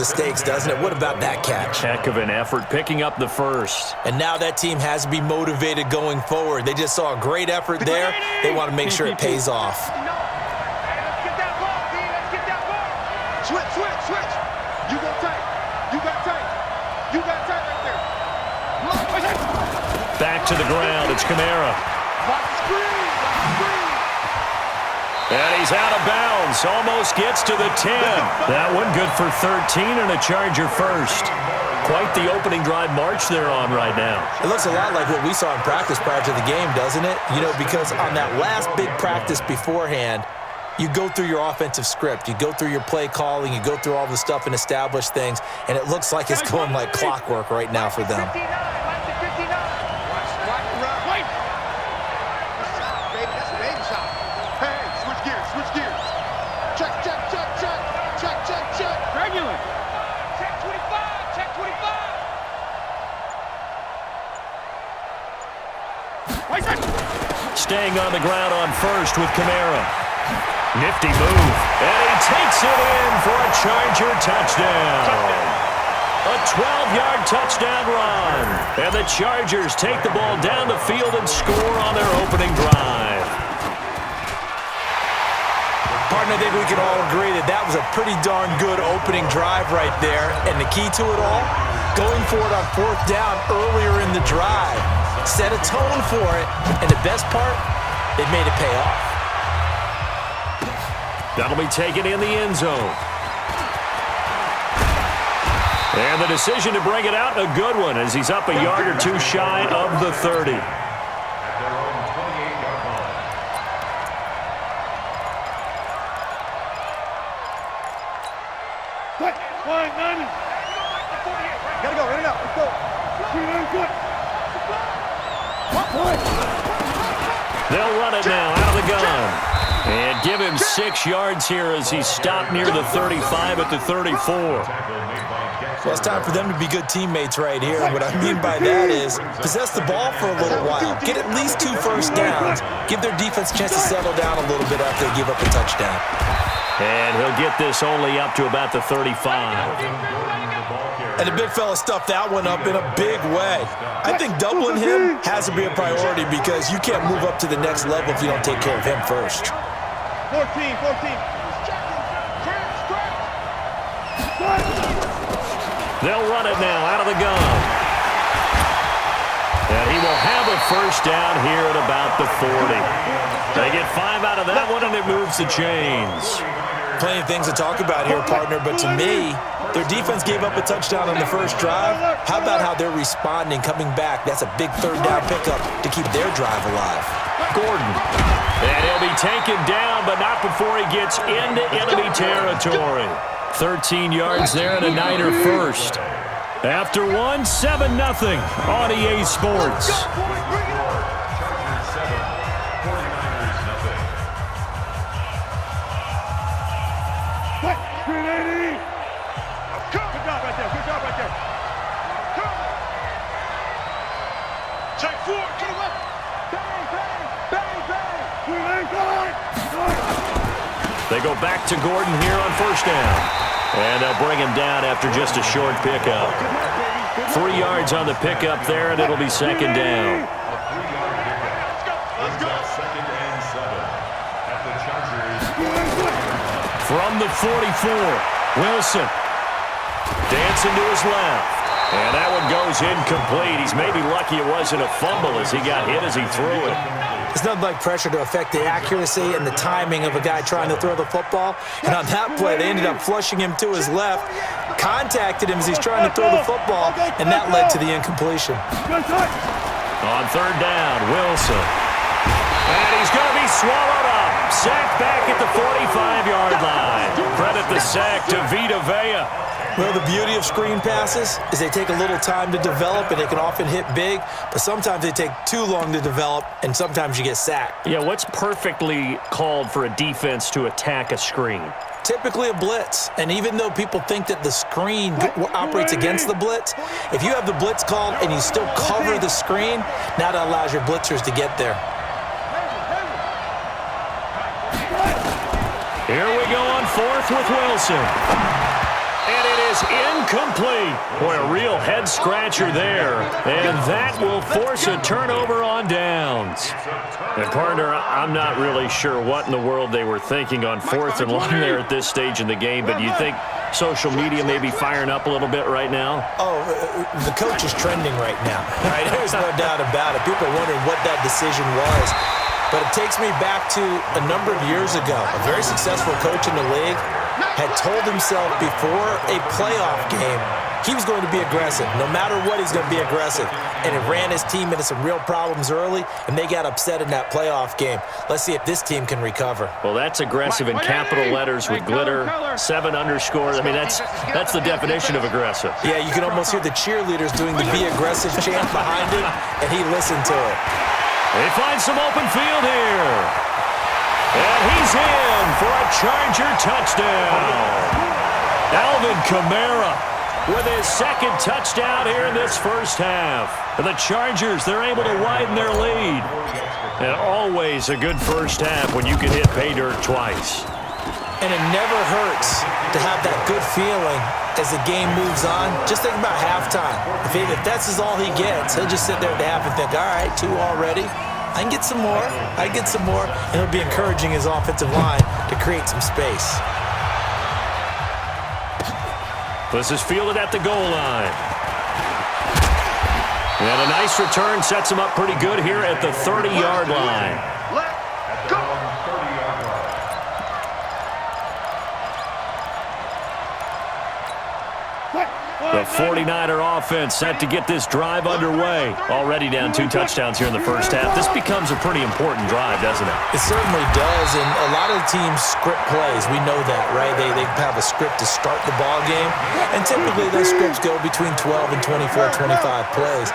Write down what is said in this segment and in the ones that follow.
the stakes, doesn't it? What about that catch? Heck of an effort picking up the first. And now that team has to be motivated going forward. They just saw a great effort there. They want to make sure it pays off. Switch. You got tight. Right there. Back to the ground. It's Kamara. And he's out of bounds. Almost gets to the 10. That one good for 13 and a Charger first. Quite the opening drive march they're on right now. It looks a lot like what we saw in practice prior to the game, doesn't it? You know, because on that last big practice beforehand, you go through your offensive script. You go through your play calling. You go through all the stuff and establish things. And it looks like it's going like clockwork right now for them. Staying on the ground on first with Kamara. Nifty move. And he takes it in for a Charger touchdown. A 12-yard touchdown run. And the Chargers take the ball down the field and score on their opening drive. Partner, I think we can all agree that that was a pretty darn good opening drive right there. And the key to it all, going for it on fourth down earlier in the drive. Set a tone for it, and the best part, it made it pay off. That'll be taken in the end zone. And the decision to bring it out, a good one, as he's up a yard or two shy of the 30. Gotta go, let's go. They'll run it now out of the gun. And give him 6 yards here as he's stopped near the 35 at the 34. Well, it's time for them to be good teammates right here. And what I mean by that is possess the ball for a little while. Get at least 2 first downs. Give their defense a chance to settle down a little bit after they give up a touchdown. And he'll get this only up to about the 35. And the big fella stuffed that one up in a big way. I think doubling him has to be a priority because you can't move up to the next level if you don't take care of him first. 14. They'll run it now out of the gun. And he will have a first down here at about the 40. They get 5 out of that one, and it moves the chains. Plenty of things to talk about here, partner, but to me, their defense gave up a touchdown on the first drive. How about how they're responding, coming back? That's a big third down pickup to keep their drive alive. Gordon. And he'll be taken down, but not before he gets into enemy territory. 13 yards there and a Niner first. After one, 7-0 on EA Sports. Good job right there. Check 4, to the left. Bang. They go back to Gordon here on first down. And they'll bring him down after just a short pickup. 3 yards on the pickup there, and it'll be second down. Let's go. Second and 7 at the Chargers. From the 44, Wilson. Dancing to his left. And that one goes incomplete. He's maybe lucky it wasn't a fumble as he got hit as he threw it. It's nothing like pressure to affect the accuracy and the timing of a guy trying to throw the football. And on that play, they ended up flushing him to his left, contacted him as he's trying to throw the football, and that led to the incompletion. On third down, Wilson. And he's going to be swallowed up. Sacked back at the 45-yard line. Credit the sack to Vita Vea. Well, the beauty of screen passes is they take a little time to develop, and they can often hit big, but sometimes they take too long to develop, and sometimes you get sacked. Yeah, what's perfectly called for a defense to attack a screen? Typically a blitz, and even though people think that the screen operates against the blitz, if you have the blitz called and you still cover the screen, now that allows your blitzers to get there. Here we go on fourth with Wilson. And it is incomplete. Boy, a real head-scratcher there. And that will force a turnover on downs. And, partner, I'm not really sure what in the world they were thinking on 4th and long there at this stage in the game, but you think social media may be firing up a little bit right now? Oh, the coach is trending right now. Right? There's no doubt about it. People are wondering what that decision was. But it takes me back to a number of years ago. A very successful coach in the league had told himself before a playoff game he was going to be aggressive. No matter what, he's going to be aggressive. And it ran his team into some real problems early, and they got upset in that playoff game. Let's see if this team can recover. Well, that's aggressive in capital letters with glitter, 7 underscores. I mean, that's the definition of aggressive. Yeah, you can almost hear the cheerleaders doing the be aggressive chant behind it, and he listened to it. They find some open field here. And he's in for a Charger touchdown. Alvin Kamara with his second touchdown here in this first half. And the Chargers, they're able to widen their lead. And always a good first half when you can hit pay dirt twice. And it never hurts to have that good feeling as the game moves on. Just think about halftime. If that's all he gets, he'll just sit there at the half and think, all right, 2 already. I can get some more. I can get some more. And he'll be encouraging his offensive line to create some space. This is fielded at the goal line. And a nice return sets him up pretty good here at the 30-yard line. Let's go. The 49er offense set to get this drive underway. Already down 2 touchdowns here in the first half. This becomes a pretty important drive, doesn't it? It certainly does, and a lot of teams script plays. We know that, right? They have a script to start the ball game, and typically those scripts go between 12 and 24, 25 plays.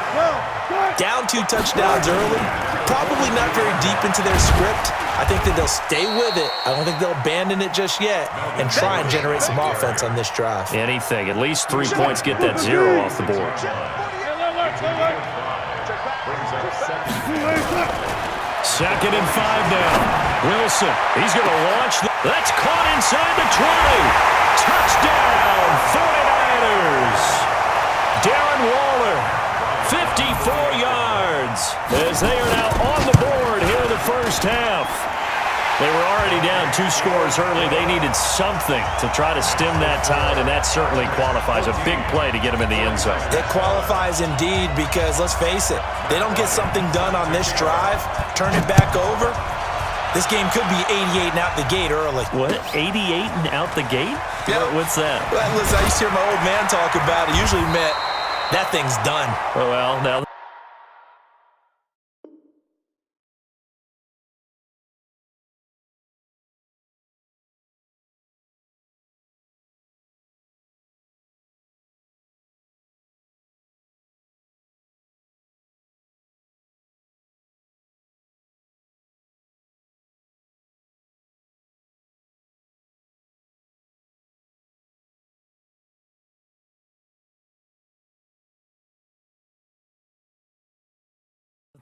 Down 2 touchdowns early, probably not very deep into their script. I think that they'll stay with it. I don't think they'll abandon it just yet and try and generate some offense on this drive. Anything. At least 3 points, get that 0 off the board. Second and 5 now. Wilson, he's going to launch. That's caught inside the 20. Touchdown, 49ers. Darren Waller, 54 yards, as they are now on the board here in the first half. They were already down 2 scores early. They needed something to try to stem that tide, and that certainly qualifies. A big play to get them in the end zone. It qualifies indeed because, let's face it, they don't get something done on this drive, turn it back over, this game could be 88 and out the gate early. What, 88 and out the gate? Yeah. What's that? Well, listen, I used to hear my old man talk about it. Usually meant that thing's done. Oh, well, now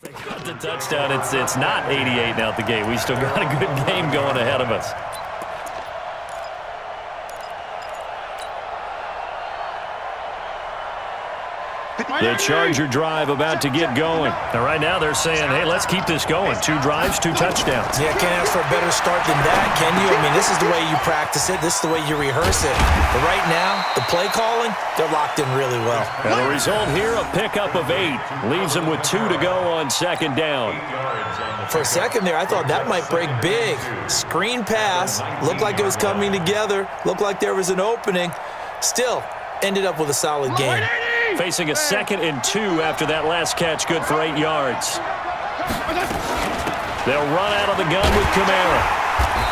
they got the touchdown. It's not 88 and out the gate. We still got a good game going ahead of us. The Charger drive about to get going. And right now they're saying, hey, let's keep this going. 2 drives, 2 touchdowns. Yeah, can't ask for a better start than that, can you? I mean, this is the way you practice it. This is the way you rehearse it. But right now, the play calling, they're locked in really well. And the result here, a pickup of 8. Leaves them with 2 to go on second down. For a second there, I thought that might break big. Screen pass. Looked like it was coming together. Looked like there was an opening. Still, ended up with a solid game. Facing a 2nd and 2 after that last catch, good for 8 yards. They'll run out of the gun with Kamara.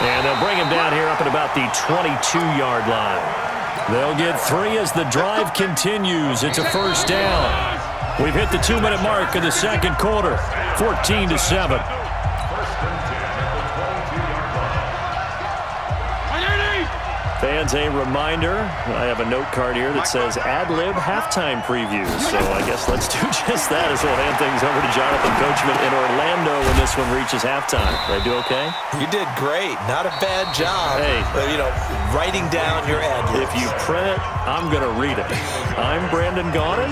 And they'll bring him down here up at about the 22-yard line. They'll get 3 as the drive continues. It's a first down. We've hit the 2-minute mark of the second quarter, 14-7. fans a reminder. I have a note card here that says ad-lib halftime preview. So I guess let's do just that as we'll hand things over to Jonathan Coachman in Orlando when this one reaches halftime. Did I do okay? You did great. Not a bad job. Hey. Writing down your ad-libs. If you print it, I'm going to read it. I'm Brandon Gaudin.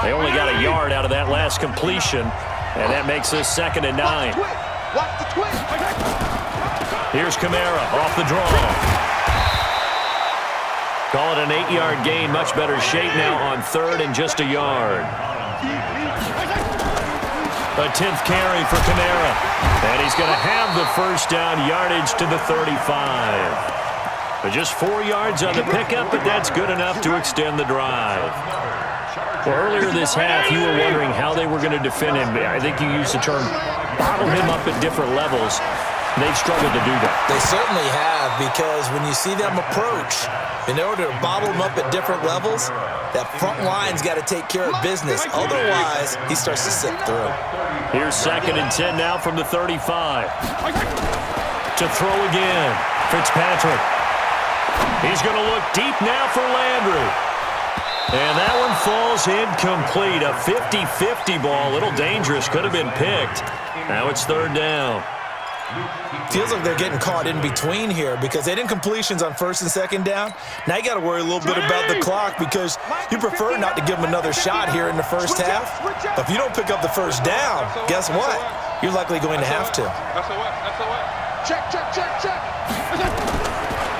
They only got a yard out of that last completion, and that makes this 2nd and 9. Here's Kamara off the draw. Call it an 8-yard gain. Much better shape now on 3rd and just a yard. A 10th carry for Kamara. And he's going to have the first down, yardage to the 35. But just 4 yards on the pickup, but that's good enough to extend the drive. Well, earlier this half, you were wondering how they were going to defend him. I think you used the term bottle him up at different levels. They've struggled to do that. They certainly have, because when you see them approach, in order to bottle them up at different levels, that front line's got to take care of business. Otherwise, he starts to slip through. Here's 2nd and 10 now from the 35. To throw again, Fitzpatrick. He's going to look deep now for Landry. And that one falls incomplete. A 50-50 ball. A little dangerous. Could have been picked. Now it's 3rd down. Feels like they're getting caught in between here because they didn't completions on 1st and 2nd down. Now you got to worry a little bit about the clock because you prefer not to give them another shot here in the first half. But if you don't pick up the first down, guess what? You're likely going to have to. Check.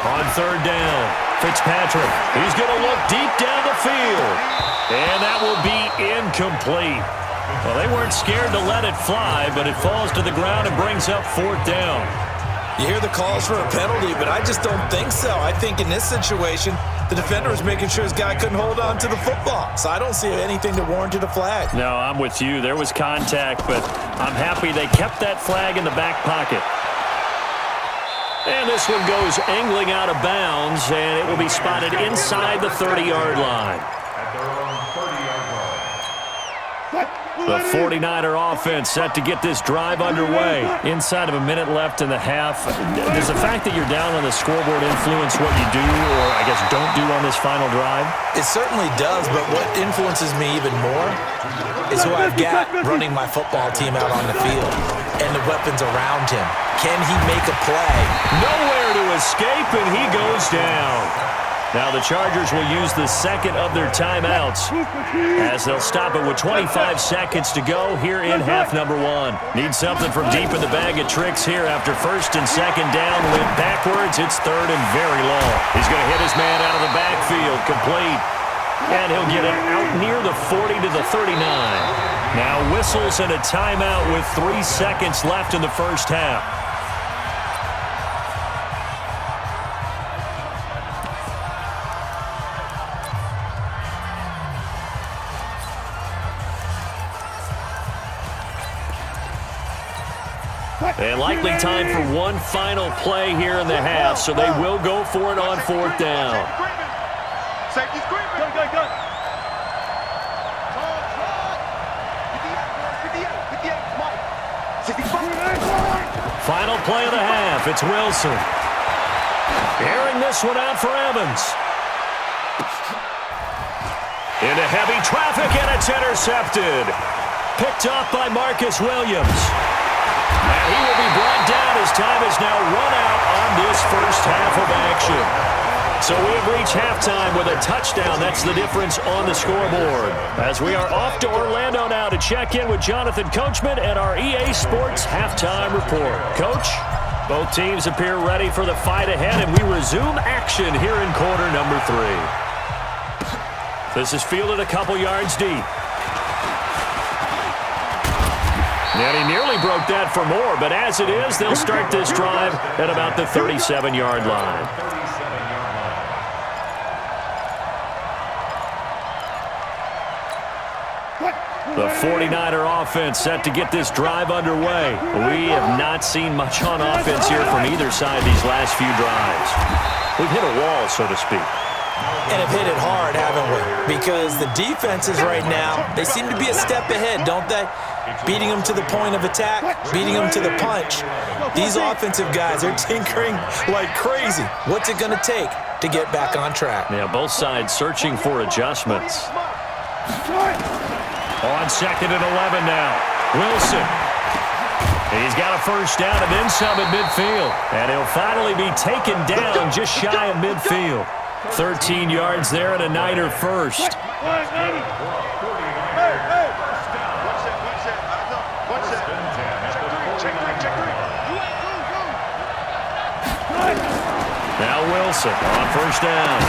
On 3rd down, Fitzpatrick. He's going to look deep down the field. And that will be incomplete. Well, they weren't scared to let it fly, but it falls to the ground and brings up 4th down. You hear the calls for a penalty, but I just don't think so. I think in this situation, the defender was making sure his guy couldn't hold on to the football. So I don't see anything that warranted a flag. No, I'm with you. There was contact, but I'm happy they kept that flag in the back pocket. And this one goes angling out of bounds, and it will be spotted inside the 30-yard line. The 49er offense set to get this drive underway. Inside of a minute left in the half. Does the fact that you're down on the scoreboard influence what you do, or I guess don't do on this final drive? It certainly does, but what influences me even more is who I've got running my football team out on the field and the weapons around him. Can he make a play? Nowhere to escape, and he goes down. Now the Chargers will use the 2nd of their timeouts as they'll stop it with 25 seconds to go here in half number 1. Need something from deep in the bag of tricks here after 1st and 2nd down. Went backwards. It's 3rd and very long. He's going to hit his man out of the backfield. Complete. And he'll get it out near the 40 to the 39. Now whistles and a timeout with 3 seconds left in the first half. And likely time for one final play here in the half, so they will go for it on 4th down. Safety screen. Good. Final play of the half. It's Wilson. Airing this one out for Evans. Into heavy traffic, and it's intercepted. Picked off by Marcus Williams. And he will be brought down as time is now run out on this first half of action. So we have reached halftime with a touchdown. That's the difference on the scoreboard. As we are off to Orlando now to check in with Jonathan Coachman and our EA Sports Halftime Report. Coach, both teams appear ready for the fight ahead, and we resume action here in quarter number 3. This is fielded a couple yards deep. And he nearly broke that for more, but as it is, they'll start this drive at about the 37-yard line. The 49er offense set to get this drive underway. We have not seen much on offense here from either side these last few drives. We've hit a wall, so to speak. And have hit it hard, haven't we? Because the defenses right now, they seem to be a step ahead, don't they? beating them to the point of attack, beating them to the punch. These offensive guys are tinkering like crazy. What's it going to take to get back on track? Yeah, both sides searching for adjustments. On 2nd and 11 now. Wilson. He's got a first down and then some at midfield. And he'll finally be taken down just shy of midfield. 13 yards there and a Niner first. Now Wilson on first down.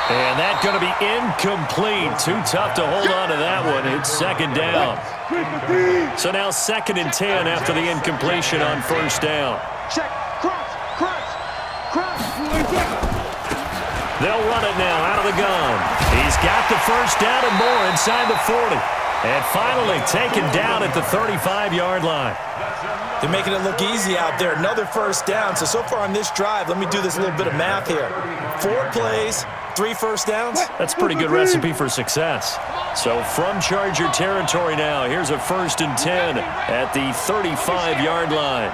And that's going to be incomplete. Too tough to hold on to that one. It's 2nd down. So now 2nd and 10 after the incompletion on first down. They'll run it now out of the gun. He's got the first down and more inside the 40. And finally taken down at the 35-yard line. They're making it look easy out there. Another first down. So far on this drive, let me do this little bit of math here. 4 plays, 3 first downs. That's a pretty good recipe for success. So from Charger territory now, here's a 1st and 10 at the 35-yard line.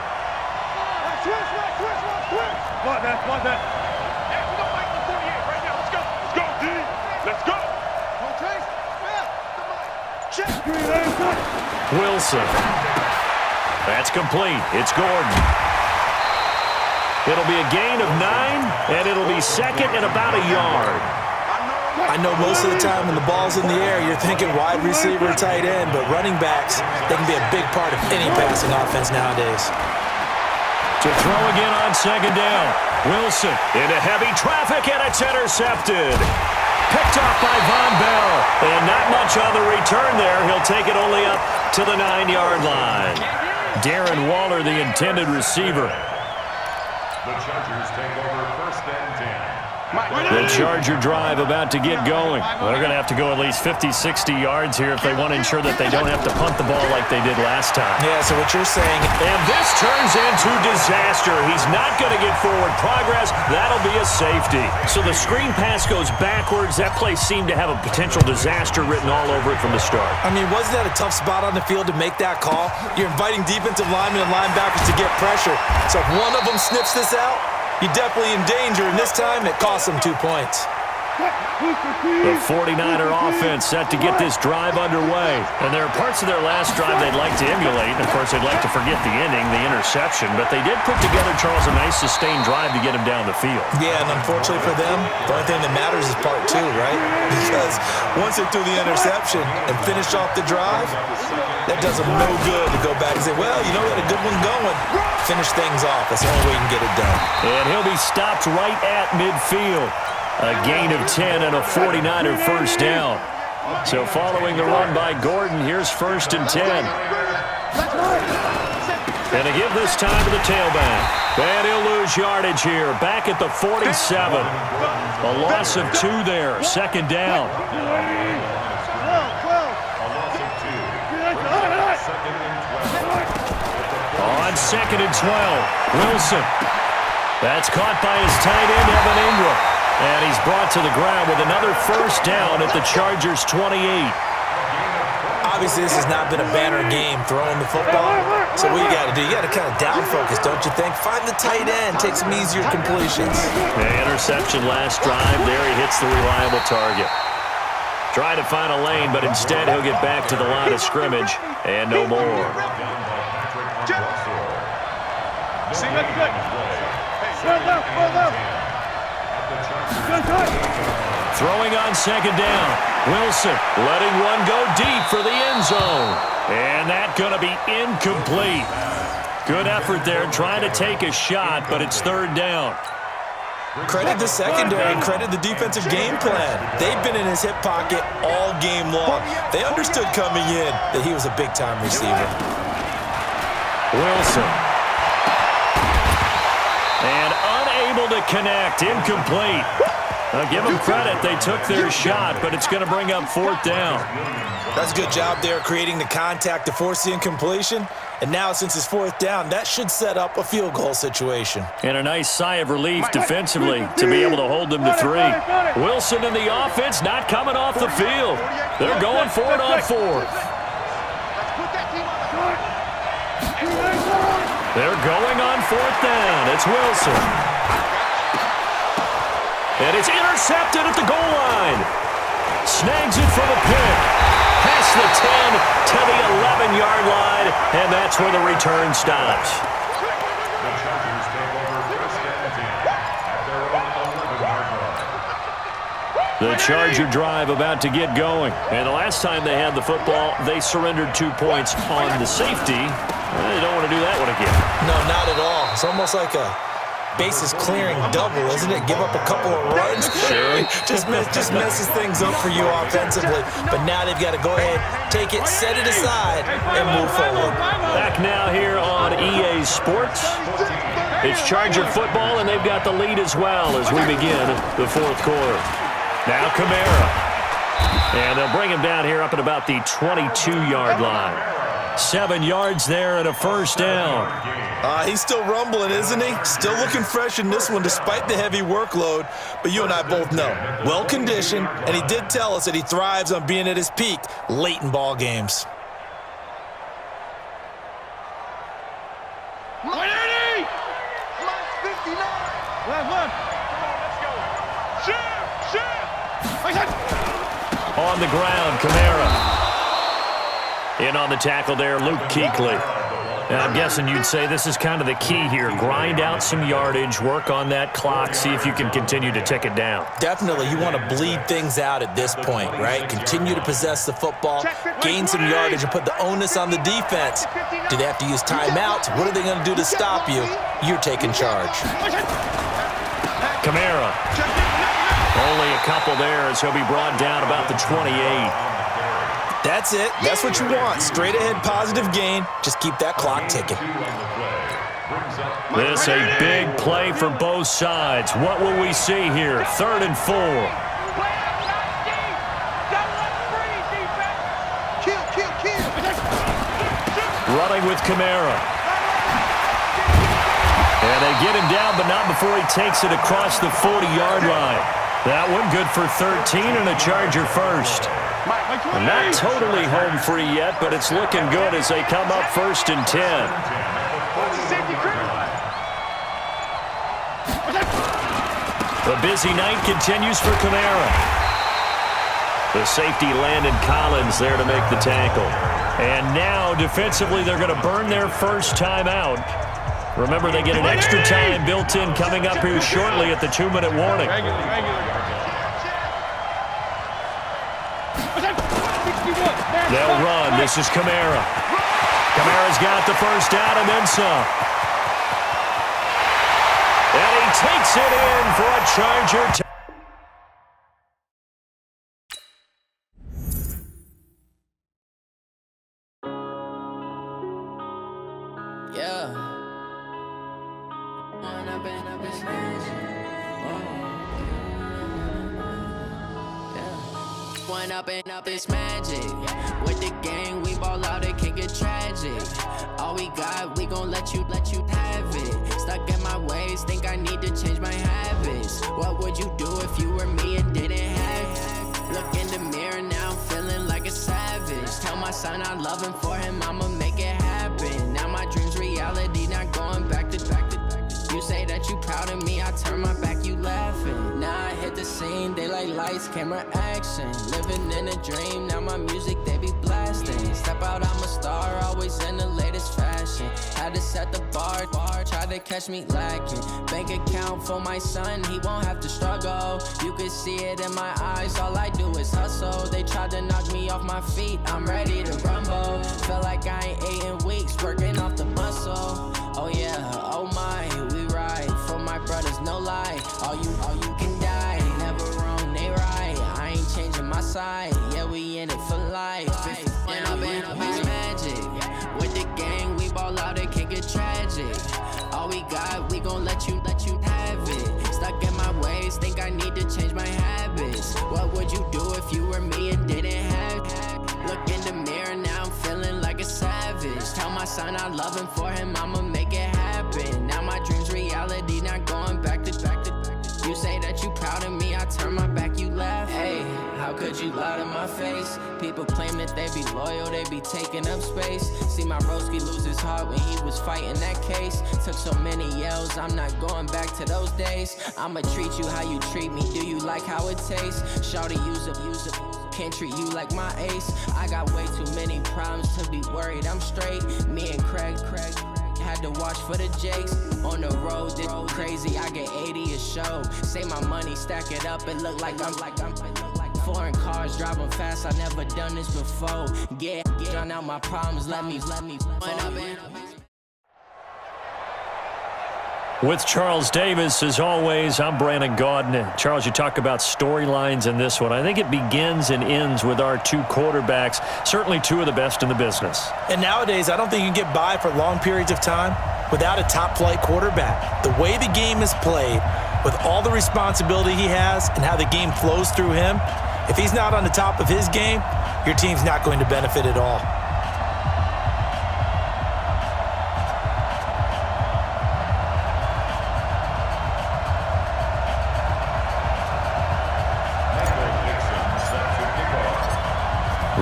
Wilson. That's complete. It's Gordon. It'll be a gain of 9, and it'll be 2nd and about a yard. I know most of the time when the ball's in the air, you're thinking wide receiver, tight end, but running backs, they can be a big part of any passing offense nowadays. To throw again on 2nd down. Wilson into heavy traffic, and it's intercepted. Picked off by Von Bell. And not much on the return there. He'll take it only up to the 9-yard line. Darren Waller, the intended receiver. The Chargers take over 1st and 10. The Charger drive about to get going. Well, they're going to have to go at least 50, 60 yards here if they want to ensure that they don't have to punt the ball like they did last time. Yeah, so what you're saying... And this turns into disaster. He's not going to get forward progress. That'll be a safety. So the screen pass goes backwards. That play seemed to have a potential disaster written all over it from the start. I mean, wasn't that a tough spot on the field to make that call? You're inviting defensive linemen and linebackers to get pressure. So if one of them sniffs this out, you're definitely in danger, and this time it cost them 2 points. The 49er offense set to get this drive underway. And there are parts of their last drive they'd like to emulate. And, of course, they'd like to forget the ending, the interception. But they did put together, Charles, a nice sustained drive to get him down the field. Yeah, and unfortunately for them, the only thing that matters is part 2, right? Because once they threw the interception and finished off the drive, that does them no good to go back and say, well, you know, we had a good one going. Finish things off. That's the only way you can get it done. And he'll be stopped right at midfield. A gain of 10 and a 49er first down. So following the run by Gordon, here's 1st and 10. And to give this time to the tailback. And he'll lose yardage here, back at the 47. A loss of 2 there, 2nd down. On 2nd and 12, Wilson. That's caught by his tight end, Evan Ingram. And he's brought to the ground with another first down at the Chargers' 28. Obviously, this has not been a banner game throwing the football. So what you got to do, you got to kind of down focus, don't you think? Find the tight end, take some easier completions. The interception last drive. There he hits the reliable target. Try to find a lane, but instead he'll get back to the line of scrimmage and no more. Throwing on 2nd down. Wilson letting one go deep for the end zone. And that's going to be incomplete. Good effort there trying to take a shot, but it's 3rd down. Credit the secondary and credit the defensive game plan. They've been in his hip pocket all game long. They understood coming in that he was a big-time receiver. Wilson. And unable to connect. Incomplete. Now give them credit. They took their shot, but it's going to bring up 4th down. That's a good job there creating the contact to force the incompletion. And now, since it's 4th down, that should set up a field goal situation. And a nice sigh of relief defensively to be able to hold them to 3. Wilson and the offense not coming off the field. They're going for it on 4th. They're going on 4th down. It's Wilson. And it's intercepted at the goal line. Snags it for the pick. Past the 10 to the 11-yard line, and that's where the return stops. The Chargers take over 1st and 10 at their own 11-yard line. The Charger drive about to get going. And the last time they had the football, they surrendered 2 points on the safety. They don't want to do that one again. No, not at all. It's almost like a bases clearing double, isn't it? Give up a couple of runs. Sure. just messes things up for you offensively. But now they've got to go ahead, take it, set it aside, and move forward. Back now here on EA Sports. It's Charger football, and they've got the lead as well as we begin the 4th quarter. Now Kamara. And they'll bring him down here up at about the 22-yard line. 7 yards there and a 1st down. He's still rumbling, isn't he? Still looking fresh in this one despite the heavy workload. But you and I both know, well-conditioned, and he did tell us that he thrives on being at his peak late in ball games. On the ground, Kamara. In on the tackle there, Luke Kuechly. Now, I'm guessing you'd say this is kind of the key here. Grind out some yardage, work on that clock, see if you can continue to tick it down. Definitely, you want to bleed things out at this point, right? Continue to possess the football, gain some yardage, and put the onus on the defense. Do they have to use timeouts? What are they going to do to stop you? You're taking charge. Kamara. Only a couple there as he'll be brought down about the 28. That's it. That's what you want. Straight ahead positive gain. Just keep that clock ticking. This a big play for both sides. What will we see here? 3rd and 4. Running with Kamara. And they get him down, but not before he takes it across the 40-yard line. That one good for 13 and a Charger 1st. Not totally home free yet, but it's looking good as they come up 1st and 10. The busy night continues for Kamara. The safety Landon Collins there to make the tackle. And now defensively they're going to burn their first timeout. Remember, they get an extra time built in coming up here shortly at the 2-minute warning. They'll run. This is Kamara. Kamara's got the 1st down and then some. And he takes it in for a Charger. Up this magic. With the gang, we ball out, it can get tragic. All we got, we gon' let you have it. Stuck in my ways, think I need to change my habits. What would you do if you were me and didn't have it? Look in the mirror now, I'm feeling like a savage. Tell my son I love him, for him I'ma make it happen. Now my dream's reality, not going back to. You say that you proud of me, I turn my back, you laughing. Now I hit the scene, they like lights, camera, action. Living in a dream, now my music, they be blasting. Step out, I'm a star, always in the latest fashion. Had to set the bar, try to catch me lacking. Bank account for my son, he won't have to struggle. You can see it in my eyes, all I do is hustle. They tried to knock me off my feet, I'm ready to rumble. Feel like I ain't ate in weeks, working off the muscle. Oh yeah, oh my, we ride for my brothers, no lie. All you can die, never wrong, they right. I ain't changing my side, yeah, we in it for life. When I've been magic, with the gang, we ball out, it can get tragic. All we got, we gon' let you have it. Stuck in my ways, think I need to change my habits. What would you do if you were me and didn't have it? Look in the mirror, now I'm feeling like a savage. Tell my son I love him, for him I'ma make it happen. Now my dream's reality, not going back to. You say that you proud of me, I turn my back, you laugh. Hey, how could you lie to my face? People People claim that they be loyal, they be taking up space. See my broski lose his heart when he was fighting that case. Took so many yells, I'm not going back to those days. I'ma treat you how you treat me, do you like how it tastes? Shawty, use up, can't treat you like my ace. I got way too many problems to be worried, I'm straight. Me and Craig had to watch for the Jakes. On the road, this crazy, I get 80 a show. Say my money, stack it up, it look like I'm foreign cars, driving fast, I never done this before. Get on out my problems, let me With Charles Davis, as always, I'm Brandon Gaudin. Charles, you talk about storylines in this one. I think it begins and ends with our two quarterbacks, certainly two of the best in the business. And nowadays, I don't think you can get by for long periods of time without a top-flight quarterback. The way the game is played, with all the responsibility he has and how the game flows through him, if he's not on the top of his game, your team's not going to benefit at all.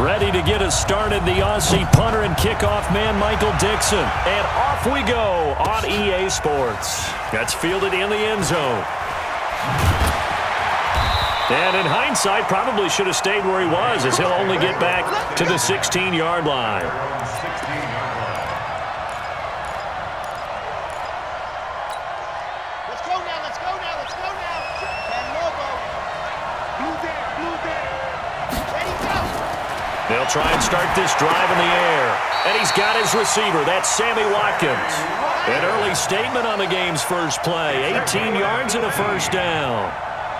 Ready to get us started, the Aussie punter and kickoff man, Michael Dixon. And off we go on EA Sports. That's fielded in the end zone. And in hindsight, probably should have stayed where he was, as he'll only get back to the 16-yard line. Let's go now. And Lobo. Blue there. Ready, go. They'll try and start this drive in the air. And he's got his receiver. That's Sammy Watkins. An early statement on the game's first play. 18 yards and a first down.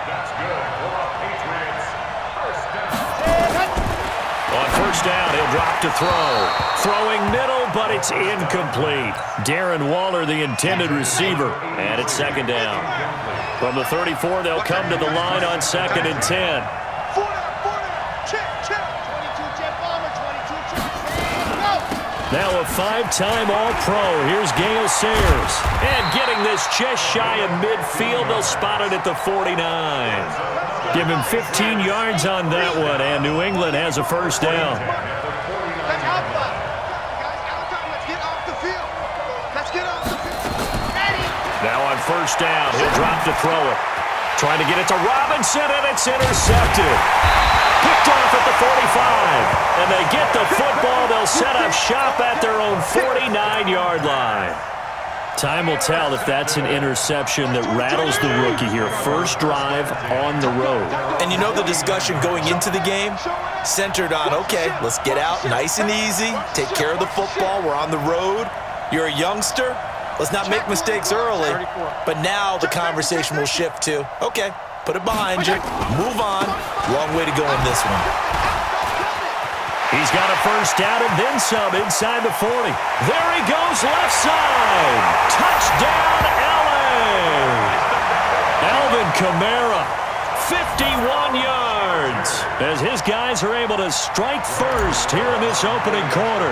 That's good. Patriots. First down. On first down, he'll drop to throw. Throwing middle, but it's incomplete. Darren Waller, the intended receiver. And it's second down. From the 34, they'll come to the line on 2nd and 10. Check. 22 Jet Bomber, 22 Jet. Go. Now a 5-time All-Pro. Here's Gale Sayers. And getting this just shy of midfield, they'll spot it at the 49. Give him 15 yards on that one, and New England has a first down. Let's outfly. Guys, out of time. Let's get off the field. Ready. Now on first down, he'll drop to throw it. Trying to get it to Robinson, and it's intercepted. Picked off at the 45. And they get the football. They'll set up shop at their own 49-yard line. Time will tell if that's an interception that rattles the rookie here. First drive on the road. And you know the discussion going into the game centered on, okay, let's get out nice and easy, take care of the football, we're on the road, you're a youngster, let's not make mistakes early. But now the conversation will shift to, okay, put it behind you, move on, long way to go in this one. He's got a first down and then some inside the 40. There he goes, left side. Touchdown, LA. Alvin Kamara, 51 yards, as his guys are able to strike first here in this opening quarter.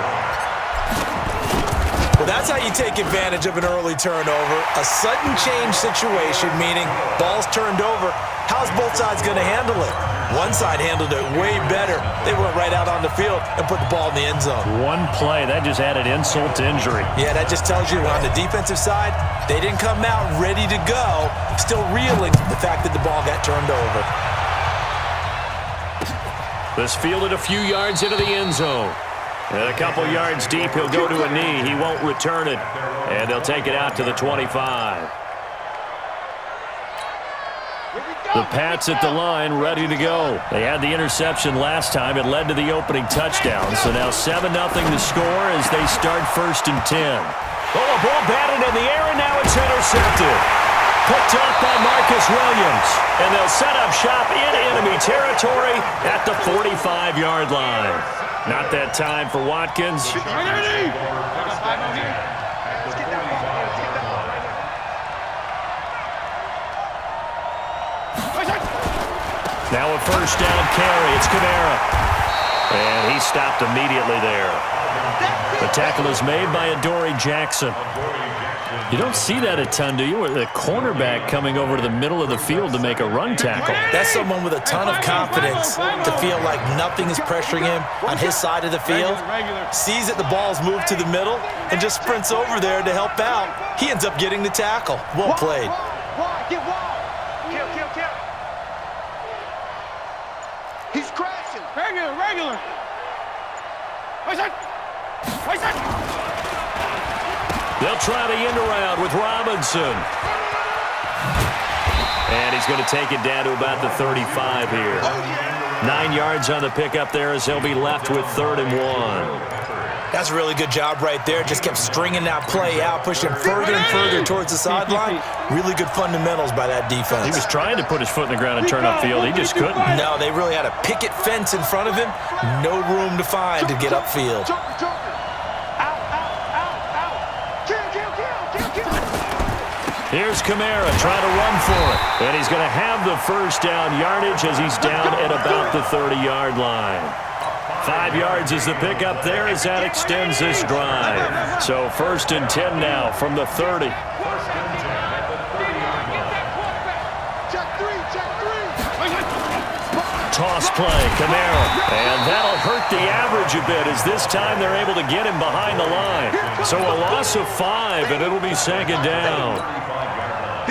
Well, that's how you take advantage of an early turnover. A sudden change situation, meaning ball's turned over. How's both sides going to handle it? One side handled it way better. They went right out on the field and put the ball in the end zone. One play, that just added insult to injury. Yeah, that just tells you on the defensive side, they didn't come out ready to go, still reeling the fact that the ball got turned over. This fielded a few yards into the end zone. And a couple yards deep, he'll go to a knee. He won't return it. And they'll take it out to the 25. The Pats at the line, ready to go. They had the interception last time. It led to the opening touchdown. So now 7-0 to score as they start 1st and 10. Oh, a ball batted in the air, and now it's intercepted. Picked off by Marcus Williams. And they'll set up shop in enemy territory at the 45-yard line. Not that time for Watkins. Now a first down carry. It's Kamara. And he stopped immediately there. The tackle is made by Adoree Jackson. You don't see that a ton, do you? With a cornerback coming over to the middle of the field to make a run tackle. That's someone with a ton of confidence to feel like nothing is pressuring him on his side of the field. Sees that the ball's moved to the middle and just sprints over there to help out. He ends up getting the tackle. Well played. Kill. He's crashing. Regular. They'll try the end around with Robinson. And he's going to take it down to about the 35 here. 9 yards on the pickup there as they'll be left with 3rd and 1. That's a really good job right there. Just kept stringing that play out, pushing further and further towards the sideline. Really good fundamentals by that defense. He was trying to put his foot in the ground and turn upfield. He just couldn't. No, they really had a picket fence in front of him. No room to find to get upfield. Here's Kamara trying to run for it. And he's going to have the first down yardage as he's down at about the 30-yard line. 5 yards is the pickup there as that extends this drive. So 1st and 10 now from the 30. Toss play, Kamara. And that'll hurt the average a bit as this time they're able to get him behind the line. So a loss of 5, and it'll be 2nd down.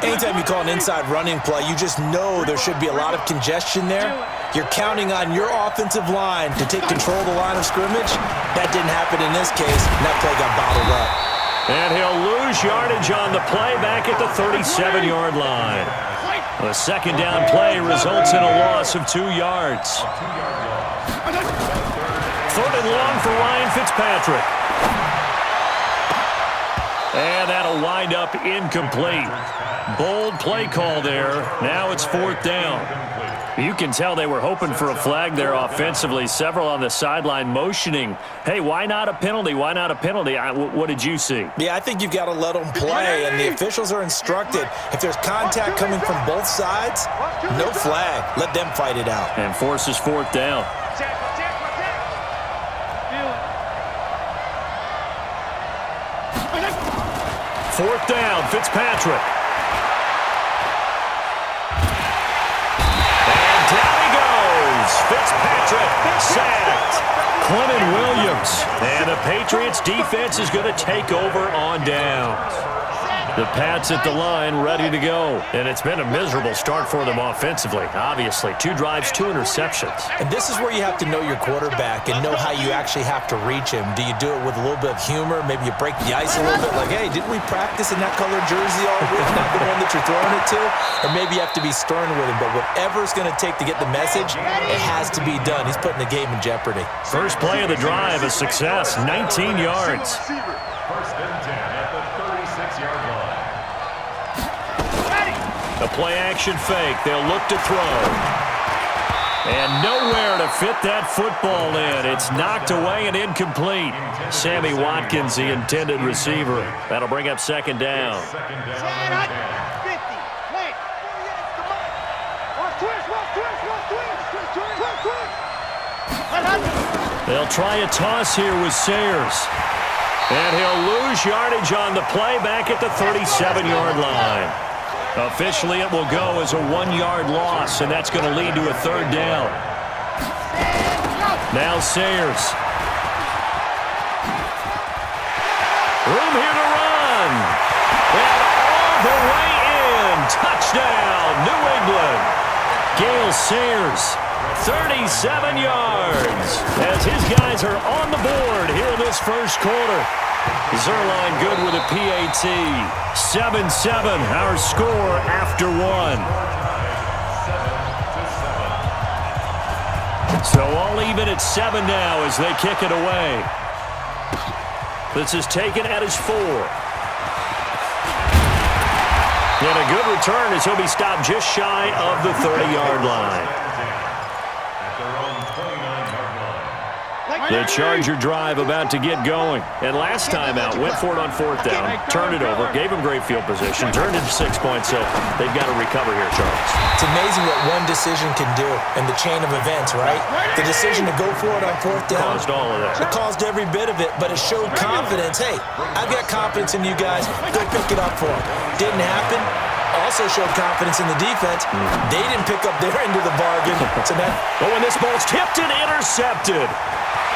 Anytime you call an inside running play, you just know there should be a lot of congestion there. You're counting on your offensive line to take control of the line of scrimmage. That didn't happen in this case, and that play got bottled up. And he'll lose yardage on the play back at the 37-yard line. The 2nd down play results in a loss of 2 yards. 3rd and long for Ryan Fitzpatrick. And that'll wind up incomplete. Bold play call there. Now it's 4th down. You can tell they were hoping for a flag there offensively. Several on the sideline motioning, hey, why not a penalty? Why not a penalty? What did you see? Yeah, I think you've got to let them play, and the officials are instructed. If there's contact coming from both sides, no flag. Let them fight it out. And forces 4th down. Fourth down, Fitzpatrick. And down he goes. Fitzpatrick sacked. Clement Williams. And the Patriots defense is going to take over on downs. The Pats at the line ready to go. And it's been a miserable start for them offensively. Obviously, 2 drives, 2 interceptions. And this is where you have to know your quarterback and know how you actually have to reach him. Do you do it with a little bit of humor? Maybe you break the ice a little bit like, hey, didn't we practice in that colored jersey all week? Not the one that you're throwing it to? Or maybe you have to be stern with him. But whatever it's going to take to get the message, it has to be done. He's putting the game in jeopardy. First play of the drive, a success, 19 yards. 1st and 10 at the 36-yard line. A play-action fake. They'll look to throw. And nowhere to fit that football in. It's knocked away and incomplete. Sammy Watkins, the intended receiver. That'll bring up 2nd down. They'll try a toss here with Sayers. And he'll lose yardage on the play back at the 37-yard line. Officially, it will go as a 1-yard loss, and that's going to lead to a 3rd down. Now Sayers. Room here to run. And all the way in. Touchdown, New England. Gale Sayers, 37 yards. As his guys are on the board here in this first quarter. Zerline good with a PAT. 7-7, our score after 1. So all even at 7 now as they kick it away. This is taken at his 4. And a good return as he'll be stopped just shy of the 30-yard line. At their own 29-yard line. The Charger drive about to get going. And last time out, went for it on 4th down, turned it over, gave them great field position, turned into 6 points, so they've got to recover here, Charles. It's amazing what one decision can do in the chain of events, right? The decision to go for it on 4th down. Caused all of that. It caused every bit of it, but it showed confidence. Hey, I've got confidence in you guys. Go pick it up for them. Didn't happen. Also showed confidence in the defense. They didn't pick up their end of the bargain. So that, but when this ball's tipped and intercepted,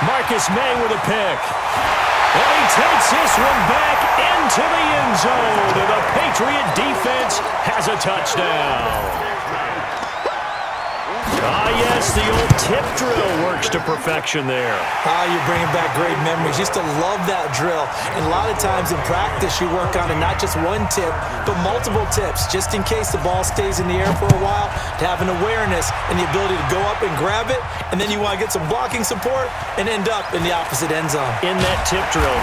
Marcus May with a pick. And he takes this one back into the end zone. And the Patriot defense has a touchdown. Ah, yes, the old tip drill works to perfection there. you're bringing back great memories. Used to love that drill. And a lot of times in practice, you work on it, not just one tip, but multiple tips, just in case the ball stays in the air for a while, to have an awareness and the ability to go up and grab it, and then you want to get some blocking support and end up in the opposite end zone. In that tip drill,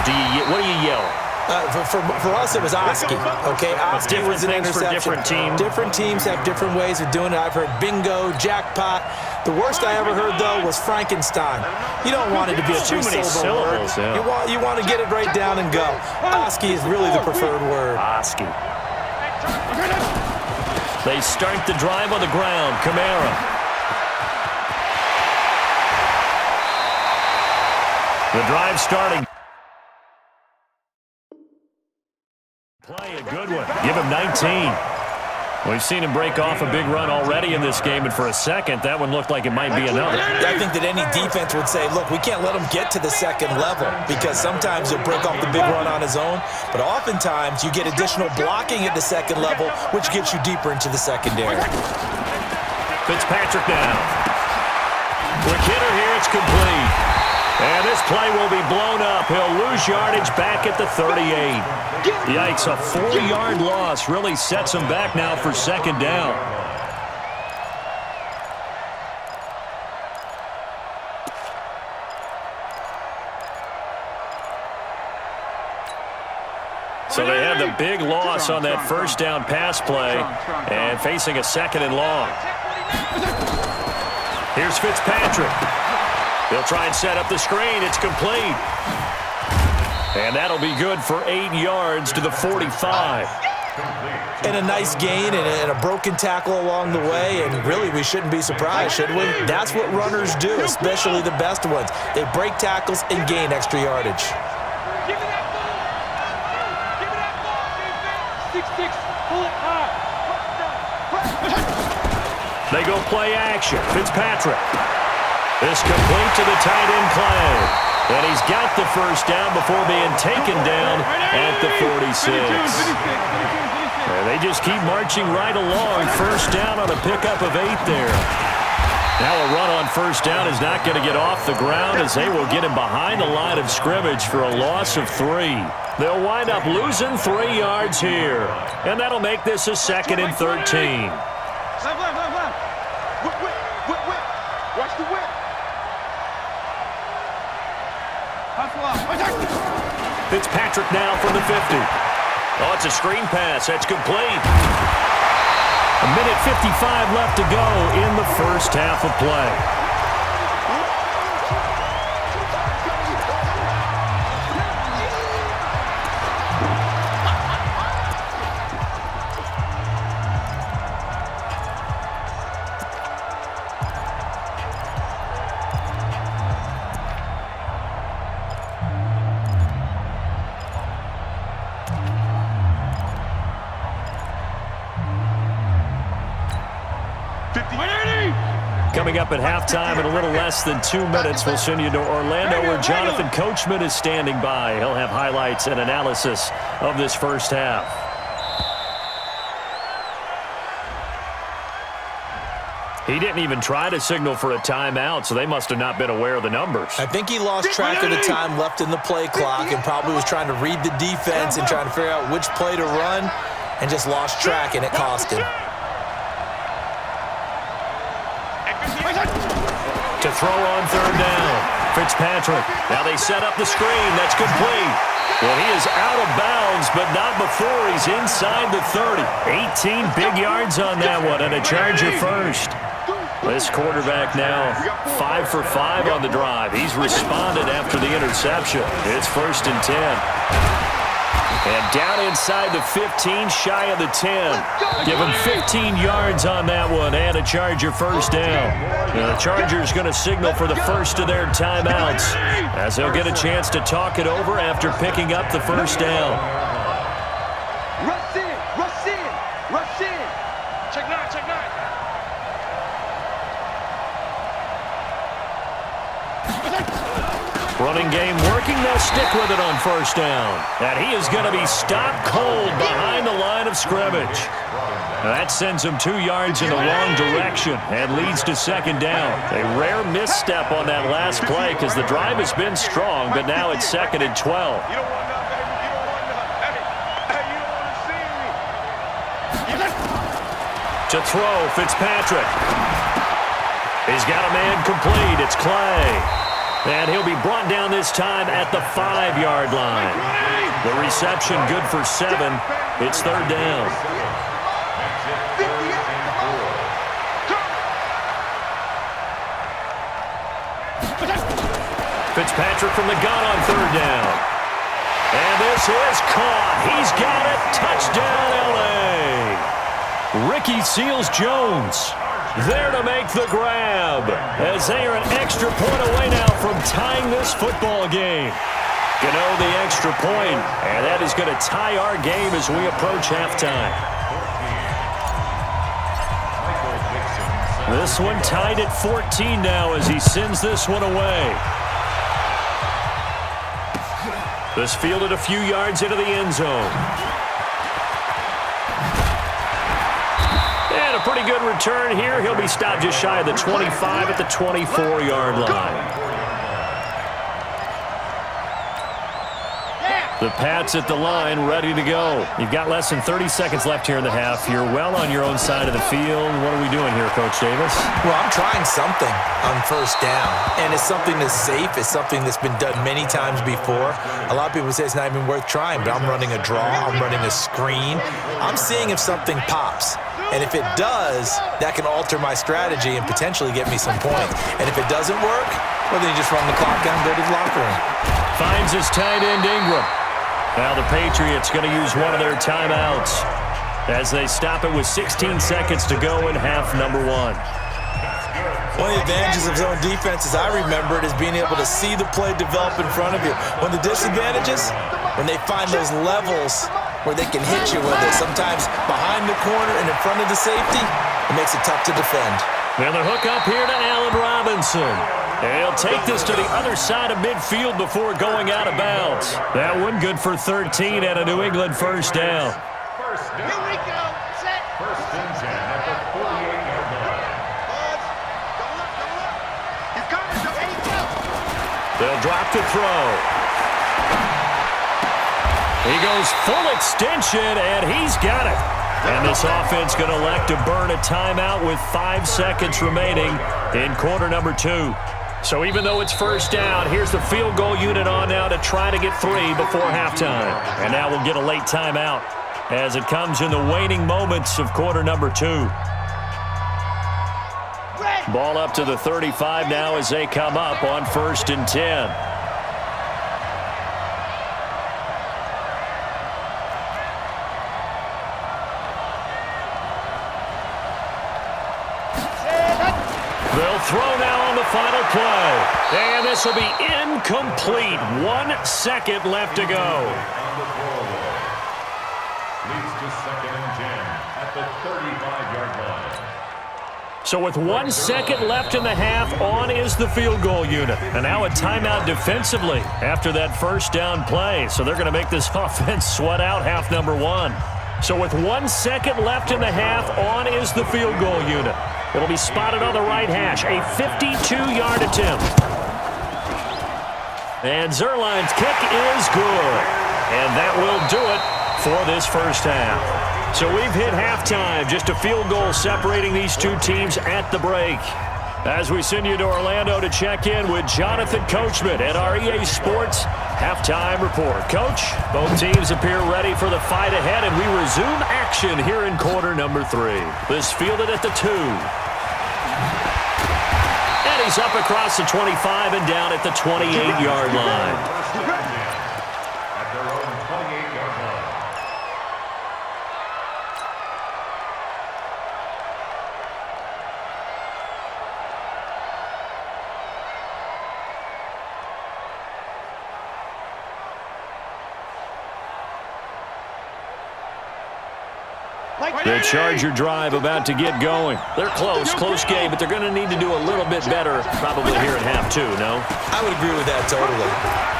what do you yell? For us, it was Oski, okay? Oski was an interception. For different teams. Different teams have different ways of doing it. I've heard bingo, jackpot. The worst I ever heard, though, was Frankenstein. You don't want it to be a three-syllable word. Yeah. You want to get it right down and go. Oski is really the preferred word. Oski. They start the drive on the ground. Kamara. The drive starting. Play a good one. Give him 19. We've seen him break off a big run already in this game, and for a second, that one looked like it might be another. I think that any defense would say, look, we can't let him get to the second level, because sometimes he'll break off the big run on his own, but oftentimes you get additional blocking at the second level, which gets you deeper into the secondary. Fitzpatrick now. Quick hitter here, it's complete. And this play will be blown up. He'll lose yardage back at the 38. Yikes, a 4-yard loss really sets him back now for second down. So they had the big loss on that first down pass play and facing a second and long. Here's Fitzpatrick. He'll try and set up the screen. It's complete. And that'll be good for 8 yards to the 45. And a nice gain and a broken tackle along the way, and really we shouldn't be surprised, should we? That's what runners do, especially the best ones. They break tackles and gain extra yardage. Give me that ball. Give me that ball, defense. 6-6. Pull it high. They go play action. Fitzpatrick. This complete to the tight end Clay. And he's got the first down before being taken down at the 46. And they just keep marching right along. First down on a pickup of 8 there. Now a run on first down is not going to get off the ground as they will get him behind the line of scrimmage for a loss of 3. They'll wind up losing 3 yards here. And that'll make this a 2nd and 13. Watch the whip. Fitzpatrick now from the 50. Oh, it's a screen pass. That's complete. 1:55 left to go in the first half of play. Coming up at halftime in a little less than 2 minutes, we'll send you to Orlando where Jonathan Coachman is standing by. He'll have highlights and analysis of this first half. He didn't even try to signal for a timeout, so they must have not been aware of the numbers. I think he lost track of the time left in the play clock and probably was trying to read the defense and trying to figure out which play to run and just lost track, and it cost him. To throw on third down, Fitzpatrick. Now they set up the screen. That's complete. Well, he is out of bounds, but not before he's inside the 30. 18 big yards on that one, and a Charger first. This quarterback now 5 for 5 on the drive. He's responded after the interception. It's 1st and 10. And down inside the 15, shy of the 10. Give him 15 yards on that one and a Charger first down. Now the Chargers going to signal for the first of their timeouts as they'll get a chance to talk it over after picking up the first down. Rush in, rush in, rush in. Check 9, check 9. Running game working, they'll stick with it on first down. And he is going to be stopped cold behind the line of scrimmage. That sends him 2 yards in the wrong direction and leads to second down. A rare misstep on that last play because the drive has been strong, but now it's 2nd and 12. You don't want that, baby. You don't want that. Hey, you don't want to see me. To throw, Fitzpatrick. He's got a man complete. It's Clay. And he'll be brought down this time at the 5-yard line. The reception good for 7. It's 3rd down. Fitzpatrick from the gun on 3rd down. And this is caught. He's got it. Touchdown, L.A. Ricky Seals-Jones there to make the grab as they are an extra point away now from tying this football game. Gano the extra point, and that is going to tie our game as we approach halftime. This one tied at 14 now as he sends this one away. This fielded a few yards into the end zone. And a pretty good return here. He'll be stopped just shy of the 25 at the 24-yard line. The Pats at the line, ready to go. You've got less than 30 seconds left here in the half. You're well on your own side of the field. What are we doing here, Coach Davis? Well, I'm trying something on first down, and it's something that's safe. It's something that's been done many times before. A lot of people say it's not even worth trying, but I'm running a draw. I'm running a screen. I'm seeing if something pops. And if it does, that can alter my strategy and potentially get me some points. And if it doesn't work, well, then you just run the clock down and go to the locker room. Finds his tight end, Ingram. Now the Patriots going to use one of their timeouts as they stop it with 16 seconds to go in half number 1. One of the advantages of zone defense, as I remember it, is being able to see the play develop in front of you. One of the disadvantages, when they find those levels where they can hit you with it, sometimes behind the corner and in front of the safety, it makes it tough to defend. Now the hook up here to Allen Robinson. And he'll take this to the other side of midfield before going out of bounds. That one good for 13 and a New England first down. First down. Here we go. Set. 1st and 10 at the 48-yard line. He's coming. There you go. They'll drop the throw. He goes full extension, and he's got it. And this offense going to elect to burn a timeout with 5 seconds remaining in quarter number 2. So even though it's first down, here's the field goal unit on now to try to get 3 before halftime. And now we'll get a late timeout as it comes in the waning moments of quarter number 2. Ball up to the 35 now as they come up on 1st and 10. They'll throw now on the final play. And this will be incomplete. 1 second left to go. Leads to 2nd and 10 at the 35-yard line. So with 1 second left in the half, on is the field goal unit. And now a timeout defensively after that first down play. So they're going to make this offense sweat out half number 1. So with 1 second left in the half, on is the field goal unit. It'll be spotted on the right hash, a 52-yard attempt. And Zerline's kick is good. And that will do it for this first half. So we've hit halftime, just a field goal separating these two teams at the break. As we send you to Orlando to check in with Jonathan Coachman at our EA Sports Halftime Report. Coach, both teams appear ready for the fight ahead, and we resume action here in quarter number 3. This fielded at the 2. And he's up across the 25 and down at the 28-yard line. At their own 28-yard line. The Charger drive about to get going. They're close game, but they're going to need to do a little bit better probably here at half two, no? I would agree with that totally.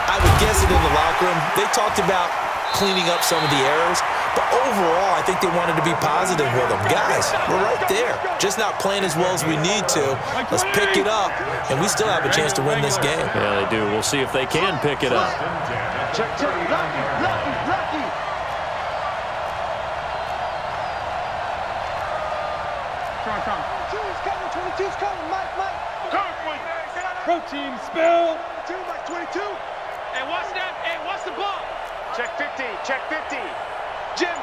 I would guess it in the locker room. They talked about cleaning up some of the errors, but overall, I think they wanted to be positive with them. Guys, we're right there. Just not playing as well as we need to. Let's pick it up, and we still have a chance to win this game. Yeah, they do. We'll see if they can pick it up. Check. Lucky. Come. 22's coming, Mike. Protein spill. 22. Hey, watch that. Hey, watch the ball. Check 50. Jim.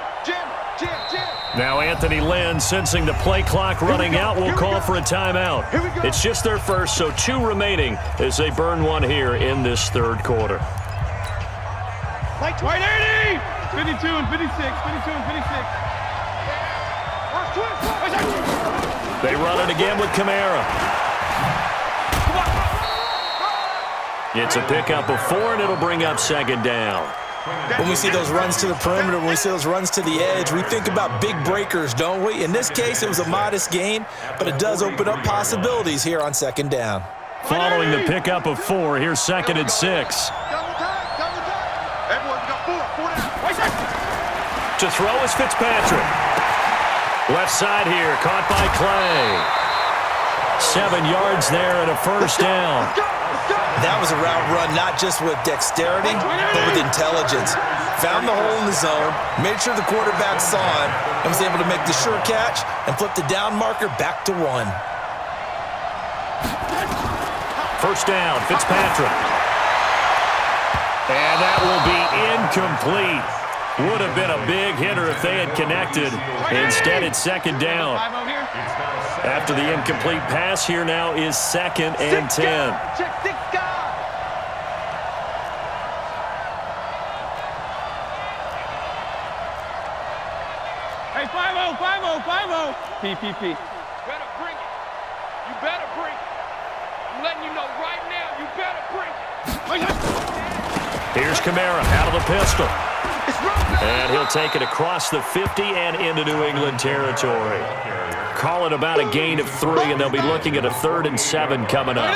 Now Anthony Lynn, sensing the play clock running out, will call for a timeout. It's just their first, so 2 remaining as they burn one here in this third quarter. White 80. 52 and 56. They run it again with Kamara. It's a pickup of 4, and it'll bring up second down. When we see those runs to the perimeter, when we see those runs to the edge, we think about big breakers, don't we? In this case, it was a modest gain, but it does open up possibilities here on second down. Following the pickup of 4, here's second and 6. To throw is Fitzpatrick. Left side here, caught by Clay. 7 yards there and a first down. That was a route run, not just with dexterity, but with intelligence. Found the hole in the zone, made sure the quarterback saw him, and was able to make the sure catch and flip the down marker back to 1. First down, Fitzpatrick. And that will be incomplete. Would have been a big hitter if they had connected. Instead, it's second down. After the incomplete pass, here now is second and 10. Hey, 5-0. PPP. Better bring it. You better bring it. I'm letting you know right now, you better bring it. Here's Kamara out of the pistol. And he'll take it across the 50 and into New England territory. Call it about a gain of 3, and they'll be looking at a 3rd and 7 coming up.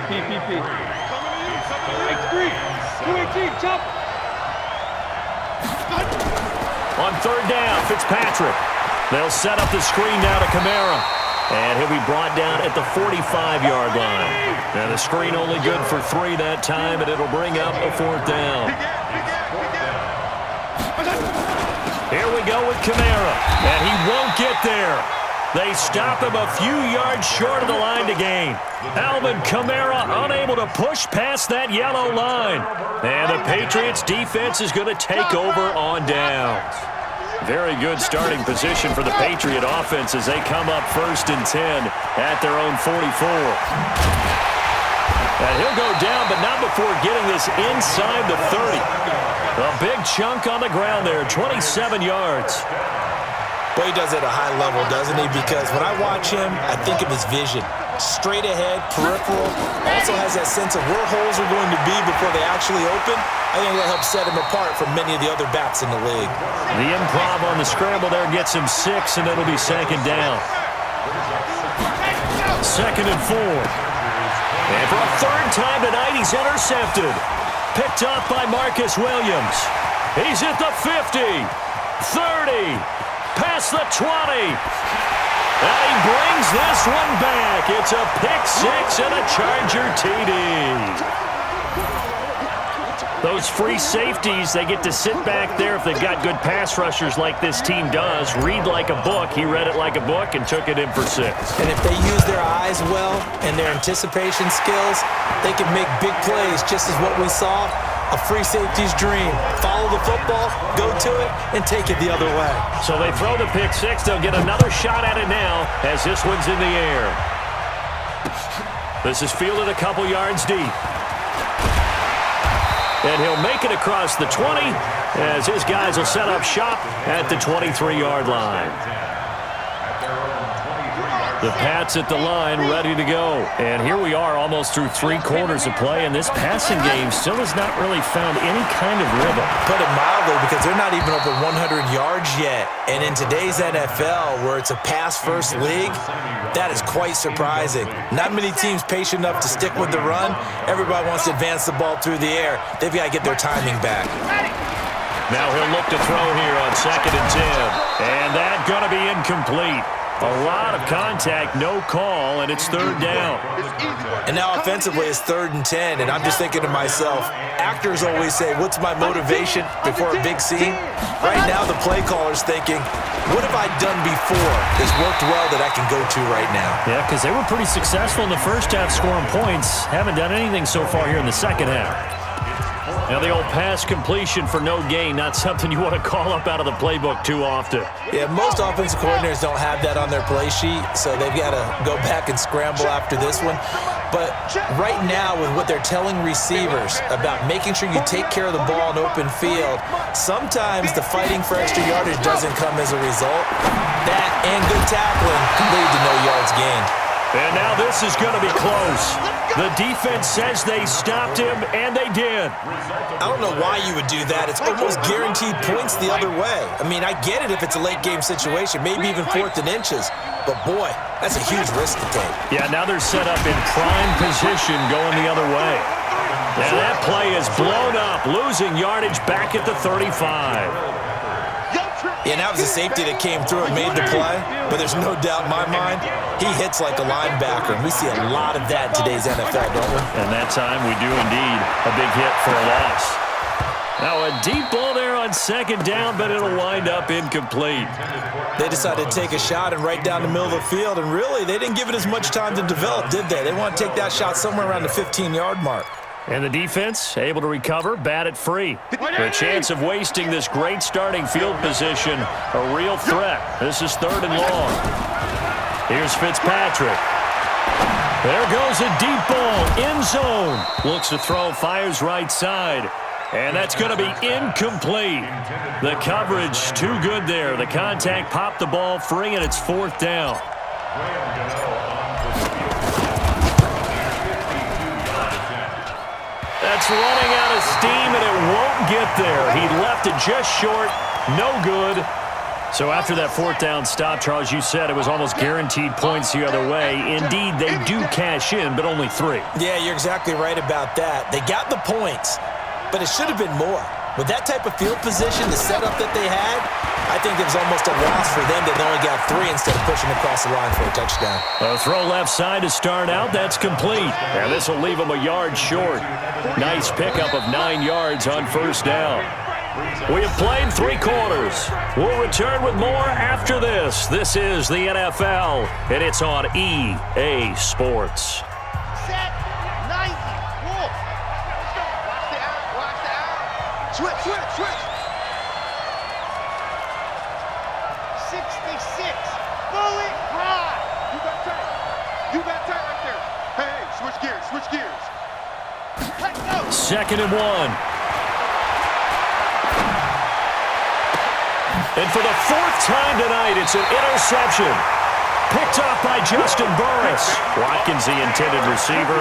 PPP. X3. 218, chop. On third down, Fitzpatrick. They'll set up the screen now to Kamara. And he'll be brought down at the 45-yard line. And the screen only good for 3 that time, and it'll bring up a 4th down. Here we go with Kamara, and he won't get there. They stop him a few yards short of the line to gain. Alvin Kamara unable to push past that yellow line. And the Patriots defense is going to take over on downs. Very good starting position for the Patriot offense as they come up 1st and 10 at their own 44. And he'll go down, but not before getting this inside the 30. A big chunk on the ground there, 27 yards. Well, he does it at a high level, doesn't he? Because when I watch him, I think of his vision. Straight ahead, peripheral. Also has that sense of where holes are going to be before they actually open. I think that helps set him apart from many of the other backs in the league. The improv on the scramble there gets him 6, and it'll be second down. 2nd and 4. And for a 3rd time tonight, he's intercepted. Picked up by Marcus Williams. He's at the 50, 30, past the 20. And he brings this one back. It's a pick 6 and a Charger TD. Those free safeties, they get to sit back there if they've got good pass rushers like this team does. Read like a book. He read it like a book and took it in for 6. And if they use their eyes well and their anticipation skills, they can make big plays, just as what we saw, a free safety's dream. Follow the football, go to it, and take it the other way. So they throw the pick 6. They'll get another shot at it now as this one's in the air. This is fielded a couple yards deep. And he'll make it across the 20 as his guys will set up shop at the 23-yard line. The Pats at the line ready to go. And here we are almost through 3 quarters of play, and this passing game still has not really found any kind of rhythm. Put it mildly, because they're not even over 100 yards yet. And in today's NFL, where it's a pass-first league, that is quite surprising. Not many teams patient enough to stick with the run. Everybody wants to advance the ball through the air. They've got to get their timing back. Now he'll look to throw here on 2nd and 10. And that's going to be incomplete. A lot of contact, no call, and it's 3rd down. And now offensively it's 3rd and 10, and I'm just thinking to myself, actors always say, what's my motivation before a big scene? Right now the play caller's thinking, what have I done before that's worked well that I can go to right now? Yeah, because they were pretty successful in the first half scoring points. Haven't done anything so far here in the second half. Now the old pass completion for no gain, not something you want to call up out of the playbook too often. Yeah, most offensive coordinators don't have that on their play sheet, so they've got to go back and scramble after this one. But right now, with what they're telling receivers about making sure you take care of the ball in open field, sometimes the fighting for extra yardage doesn't come as a result. That and good tackling can lead to no yards gained. And now this is going to be close. The defense says they stopped him, and they did. I don't know why you would do that. It's almost guaranteed points the other way. I mean, I get it if it's a late-game situation, maybe even 4th and inches. But, boy, that's a huge risk to take. Yeah, now they're set up in prime position going the other way. And that play is blown up, losing yardage back at the 35. Yeah, and that was a safety that came through and made the play. But there's no doubt in my mind, he hits like a linebacker. And we see a lot of that in today's NFL, don't we? And that time we do indeed. A big hit for a loss. Now a deep ball there on 2nd down, but it'll wind up incomplete. They decided to take a shot and right down the middle of the field. And really, they didn't give it as much time to develop, did they? They want to take that shot somewhere around the 15-yard mark. And the defense able to recover, bat it free. The chance of wasting this great starting field position, a real threat. This is 3rd and long. Here's Fitzpatrick. There goes a deep ball, end zone. Looks to throw, fires right side. And that's going to be incomplete. The coverage too good there. The contact popped the ball free, and it's 4th down. That's running out of steam, and it won't get there. He left it just short. No good. So after that 4th down stop, Charles, you said it was almost guaranteed points the other way. Indeed, they do cash in, but only 3. Yeah, you're exactly right about that. They got the points, but it should have been more. With that type of field position, the setup that they had, I think it was almost a loss for them that they only got 3 instead of pushing across the line for a touchdown. A throw left side to start out. That's complete. And this will leave them a yard short. Nice pickup of 9 yards on 1st down. We have played 3 quarters. We'll return with more after this. This is the NFL, and it's on EA Sports. Set, 90, wolf. Watch the out, watch the out. Switch, switch, switch. 66, bullet high. You got tight right there. Hey, switch gears, switch gears. Let's go. 2nd and 1. And for the 4th time tonight, it's an interception. Picked off by Justin Burris. Watkins, the intended receiver.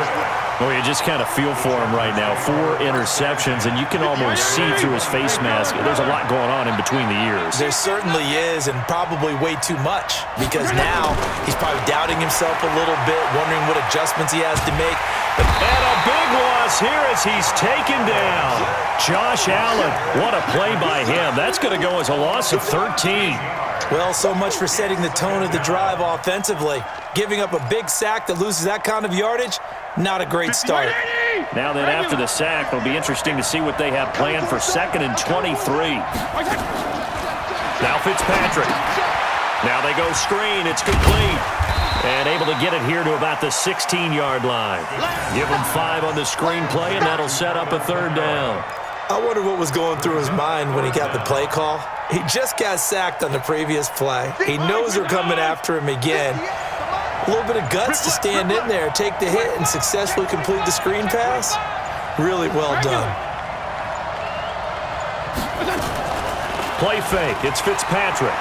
Well, you just kind of feel for him right now. 4 interceptions, and you can almost see through his face mask. There's a lot going on in between the ears. There certainly is, and probably way too much, because now he's probably doubting himself a little bit, wondering what adjustments he has to make. And a big loss here as he's taken down. Josh Allen, what a play by him. That's going to go as a loss of 13. Well, so much for setting the tone of the drive offensively. Giving up a big sack that loses that kind of yardage, not a great start. Now then, after the sack, it'll be interesting to see what they have planned for 2nd and 23. Now Fitzpatrick. Now they go screen. It's complete. And able to get it here to about the 16-yard line. Give them 5 on the screen play, and that'll set up a 3rd down. I wonder what was going through his mind when he got the play call. He just got sacked on the previous play. He knows they're coming after him again. A little bit of guts to stand in there, take the hit, and successfully complete the screen pass. Really well done. Play fake. It's Fitzpatrick.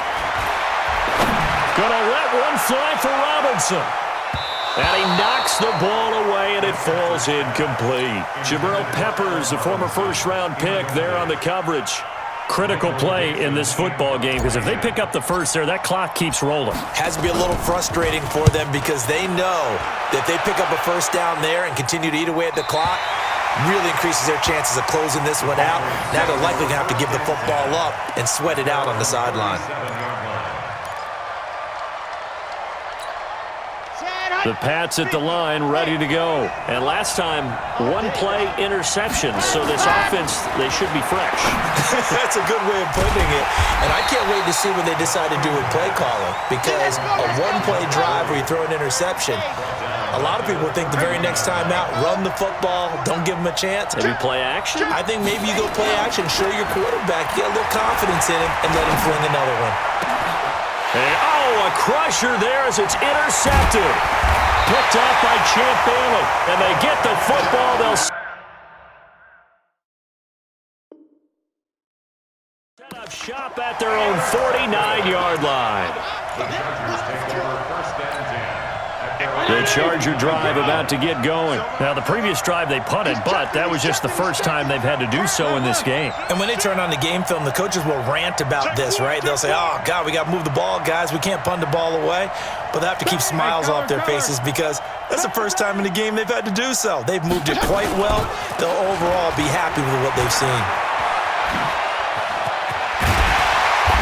Gonna let one fly for Robinson. And he knocks the ball away, and it falls incomplete. Jabril Peppers, the former first-round pick, there on the coverage. Critical play in this football game, because if they pick up the first there, that clock keeps rolling. Has to be a little frustrating for them because they know that if they pick up a first down there and continue to eat away at the clock, really increases their chances of closing this one out. Now they're likely going to have to give the football up and sweat it out on the sideline. The Pats at the line, ready to go. And last time, one play interception. So this offense, they should be fresh. That's a good way of putting it. And I can't wait to see what they decide to do with play calling, because a one-play drive where you throw an interception, a lot of people think the very next time out, run the football, don't give them a chance. Maybe play action? I think maybe you go play action, show your quarterback, get a little confidence in him, and let him fling another one. And, a crusher there as it's intercepted. Picked up by Champ Bailey. And they get the football. They'll set up shop at their own 49-yard line. The Charger drive about to get going. Now, the previous drive they punted, but that was just the first time they've had to do so in this game. And when they turn on the game film, the coaches will rant about this, right? They'll say, oh, God, we got to move the ball, guys. We can't punt the ball away. But they have to keep smiles off their faces because that's the first time in the game they've had to do so. They've moved it quite well. They'll overall be happy with what they've seen.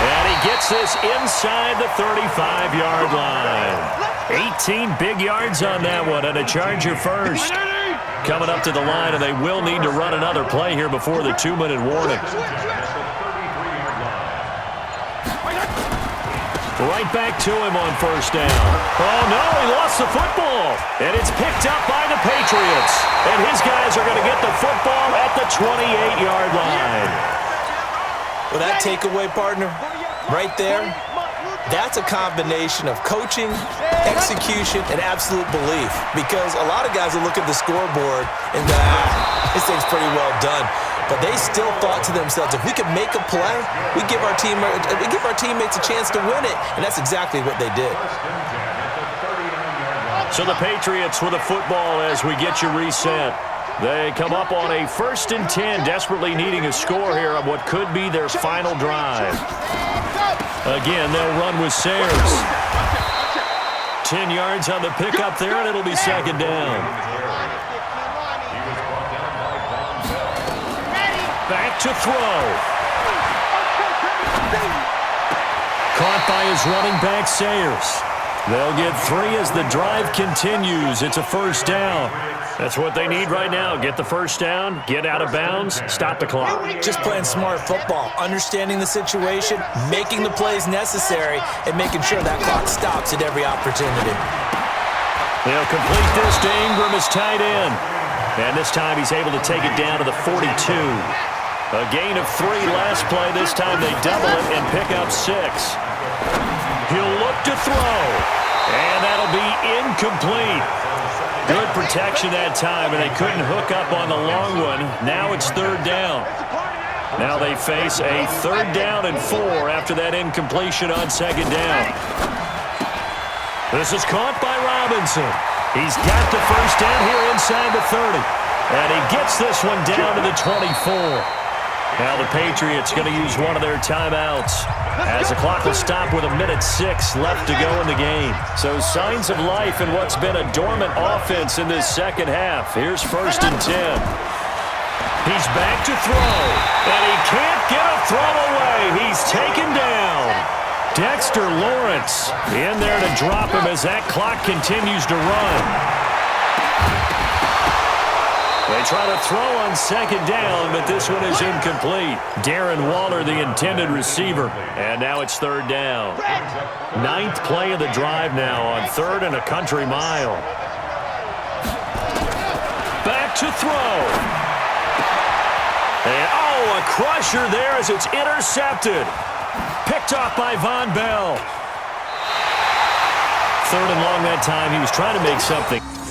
And he gets this inside the 35-yard line. 18 big yards on that one, and a Charger first. Coming up to the line, and they will need to run another play here before the 2-minute warning. Right back to him on first down. Oh, no, he lost the football. And it's picked up by the Patriots. And his guys are going to get the football at the 28-yard line. Well, that takeaway, partner, right there, that's a combination of coaching, execution, and absolute belief. Because a lot of guys will look at the scoreboard and go, this thing's pretty well done. But they still thought to themselves, if we could make a play, we give our teammates a chance to win it. And that's exactly what they did. So the Patriots with a football as we get you reset. They come up on a 1st and 10, desperately needing a score here on what could be their final drive. Again, they'll run with Sayers. 10 yards on the pickup there, and it'll be second down. Back to throw. Caught by his running back, Sayers. They'll get 3 as the drive continues. It's a first down. That's what they need right now. Get the first down, get out of bounds, stop the clock. Just playing smart football, understanding the situation, making the plays necessary, and making sure that clock stops at every opportunity. They'll complete this to Ingram as tight end. And this time he's able to take it down to the 42. A gain of 3 last play. This time they double it and pick up 6. He'll look to throw. And that'll be incomplete. Good protection that time, and they couldn't hook up on the long one. Now it's 3rd down. Now they face a 3rd down and 4 after that incompletion on 2nd down. This is caught by Robinson. He's got the first down here inside the 30. And he gets this one down to the 24. Now the Patriots going to use one of their timeouts as the clock will stop with 1:06 left to go in the game. So signs of life in what's been a dormant offense in this second half. Here's 1st and 10. He's back to throw, and he can't get a throw away. He's taken down. Dexter Lawrence in there to drop him as that clock continues to run. They try to throw on 2nd down, but this one is incomplete. Darren Waller, the intended receiver. And now it's 3rd down. 9th play of the drive now on 3rd and a country mile. Back to throw. And, a crusher there as it's intercepted. Picked off by Von Bell. third and long that time. He was trying to make something.